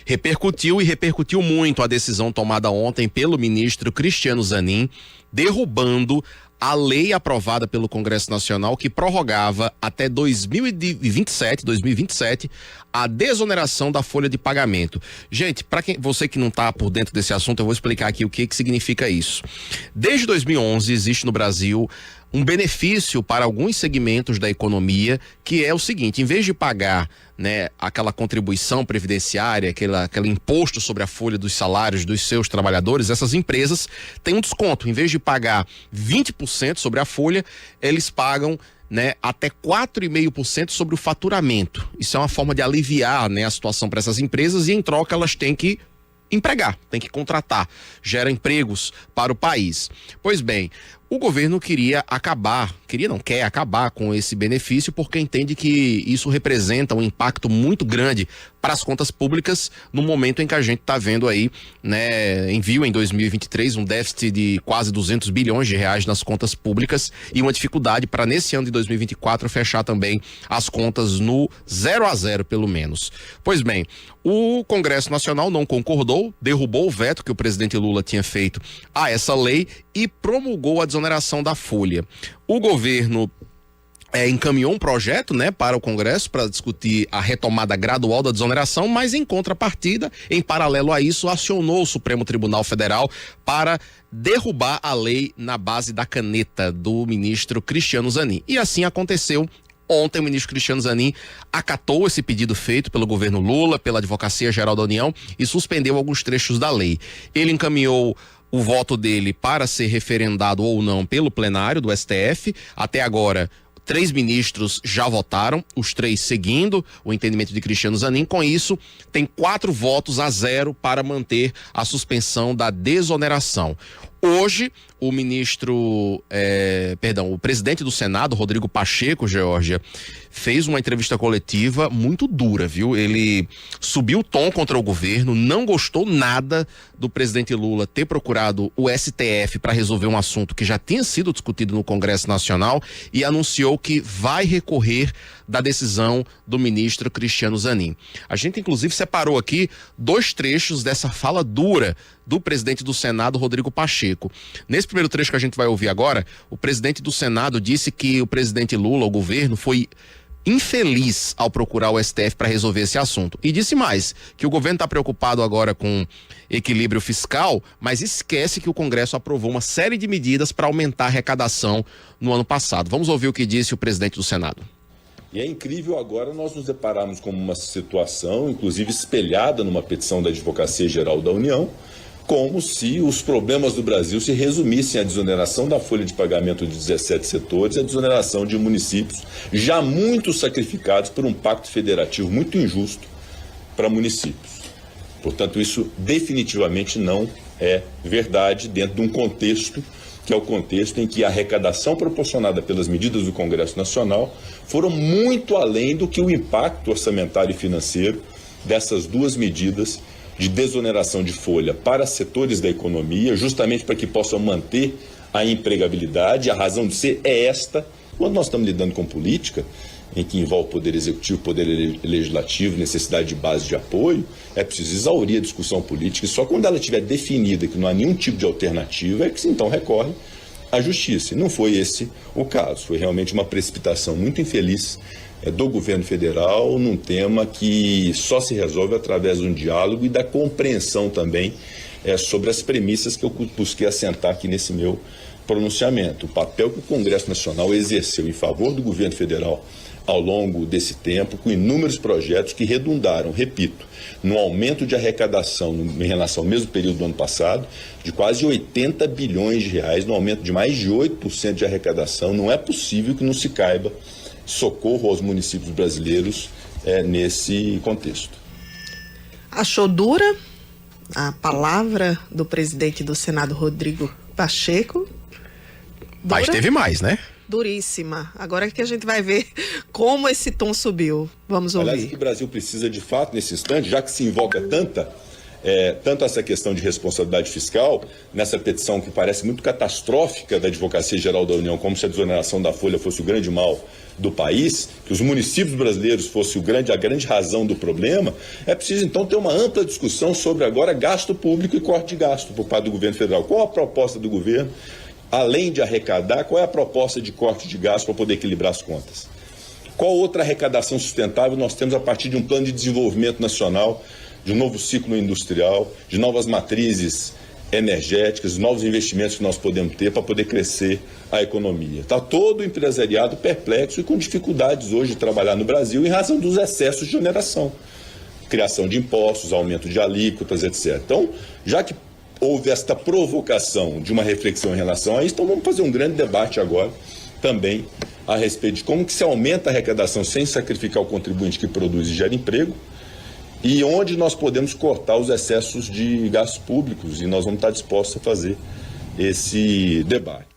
Repercutiu muito a decisão tomada ontem pelo ministro Cristiano Zanin, derrubando a lei aprovada pelo Congresso Nacional que prorrogava até 2027, a desoneração da folha de pagamento. Gente, para você que não está por dentro desse assunto, eu vou explicar aqui o que significa isso. Desde 2011 existe no Brasil um benefício para alguns segmentos da economia, que é o seguinte: em vez de pagar, né, aquela contribuição previdenciária, aquele imposto sobre a folha dos salários dos seus trabalhadores, essas empresas têm um desconto. Em vez de pagar 20% sobre a folha, eles pagam, né, até 4,5% sobre o faturamento. Isso é uma forma de aliviar, né, a situação para essas empresas, e em troca elas têm que empregar, tem que contratar, gera empregos para o país. Pois bem, o governo quer acabar com esse benefício, porque entende que isso representa um impacto muito grande para as contas públicas no momento em que a gente está vendo aí, né, envio em 2023 um déficit de quase 200 bilhões de reais nas contas públicas e uma dificuldade para nesse ano de 2024 fechar também as contas no 0-0 pelo menos. Pois bem, o Congresso Nacional não concordou, derrubou o veto que o presidente Lula tinha feito a essa lei e promulgou a desoneração da folha. O governo encaminhou um projeto, né, para o Congresso para discutir a retomada gradual da desoneração, mas em contrapartida, em paralelo a isso, acionou o Supremo Tribunal Federal para derrubar a lei na base da caneta do ministro Cristiano Zanin. E assim aconteceu. Ontem o ministro Cristiano Zanin acatou esse pedido feito pelo governo Lula, pela Advocacia Geral da União, e suspendeu alguns trechos da lei. Ele encaminhou o voto dele para ser referendado ou não pelo plenário do STF. Até agora, 3 ministros já votaram, os 3 seguindo o entendimento de Cristiano Zanin. Com isso, tem 4-0 para manter a suspensão da desoneração. Hoje, o presidente do Senado, Rodrigo Pacheco, Geórgia, fez uma entrevista coletiva muito dura, viu? Ele subiu o tom contra o governo, não gostou nada do presidente Lula ter procurado o STF para resolver um assunto que já tinha sido discutido no Congresso Nacional, e anunciou que vai recorrer da decisão do ministro Cristiano Zanin. A gente, inclusive, separou aqui 2 trechos dessa fala dura do presidente do Senado, Rodrigo Pacheco. Nesse primeiro trecho que a gente vai ouvir agora, o presidente do Senado disse que o presidente Lula, o governo, foi infeliz ao procurar o STF para resolver esse assunto. E disse mais, que o governo está preocupado agora com equilíbrio fiscal, mas esquece que o Congresso aprovou uma série de medidas para aumentar a arrecadação no ano passado. Vamos ouvir o que disse o presidente do Senado. E é incrível agora nós nos depararmos com uma situação, inclusive espelhada numa petição da Advocacia Geral da União, como se os problemas do Brasil se resumissem à desoneração da folha de pagamento de 17 setores e à desoneração de municípios já muito sacrificados por um pacto federativo muito injusto para municípios. Portanto, isso definitivamente não é verdade dentro de um contexto que é o contexto em que a arrecadação proporcionada pelas medidas do Congresso Nacional foram muito além do que o impacto orçamentário e financeiro dessas 2 medidas de desoneração de folha para setores da economia, justamente para que possam manter a empregabilidade. A razão de ser é esta. Quando nós estamos lidando com política, em que envolve poder executivo, poder legislativo, necessidade de base de apoio, é preciso exaurir a discussão política, e só quando ela estiver definida que não há nenhum tipo de alternativa é que se então recorre à justiça. E não foi esse o caso, foi realmente uma precipitação muito infeliz do governo federal num tema que só se resolve através de um diálogo e da compreensão também sobre as premissas que eu busquei assentar aqui nesse meu pronunciamento. O papel que o Congresso Nacional exerceu em favor do governo federal ao longo desse tempo, com inúmeros projetos que redundaram, repito, no aumento de arrecadação em relação ao mesmo período do ano passado, de quase 80 bilhões de reais, no aumento de mais de 8% de arrecadação. Não é possível que não se caiba socorro aos municípios brasileiros nesse contexto. Achou dura a palavra do presidente do Senado, Rodrigo Pacheco? Dura? Mas teve mais, né? Duríssima. Agora é que a gente vai ver como esse tom subiu. Vamos ouvir. Aliás, o que o Brasil precisa de fato nesse instante, já que se invoca tanta tanto essa questão de responsabilidade fiscal, nessa petição que parece muito catastrófica da Advocacia Geral da União, como se a desoneração da folha fosse o grande mal do país, que os municípios brasileiros fossem a grande razão do problema, é preciso então ter uma ampla discussão sobre agora gasto público e corte de gasto por parte do governo federal. Qual a proposta do governo, além de arrecadar, qual é a proposta de corte de gasto para poder equilibrar as contas? Qual outra arrecadação sustentável nós temos a partir de um plano de desenvolvimento nacional, de um novo ciclo industrial, de novas matrizes energéticas, novos investimentos que nós podemos ter para poder crescer a economia? Está todo o empresariado perplexo e com dificuldades hoje de trabalhar no Brasil em razão dos excessos de oneração, criação de impostos, aumento de alíquotas, etc. Então, já que houve esta provocação de uma reflexão em relação a isso, então vamos fazer um grande debate agora também a respeito de como que se aumenta a arrecadação sem sacrificar o contribuinte que produz e gera emprego, e onde nós podemos cortar os excessos de gastos públicos, e nós vamos estar dispostos a fazer esse debate.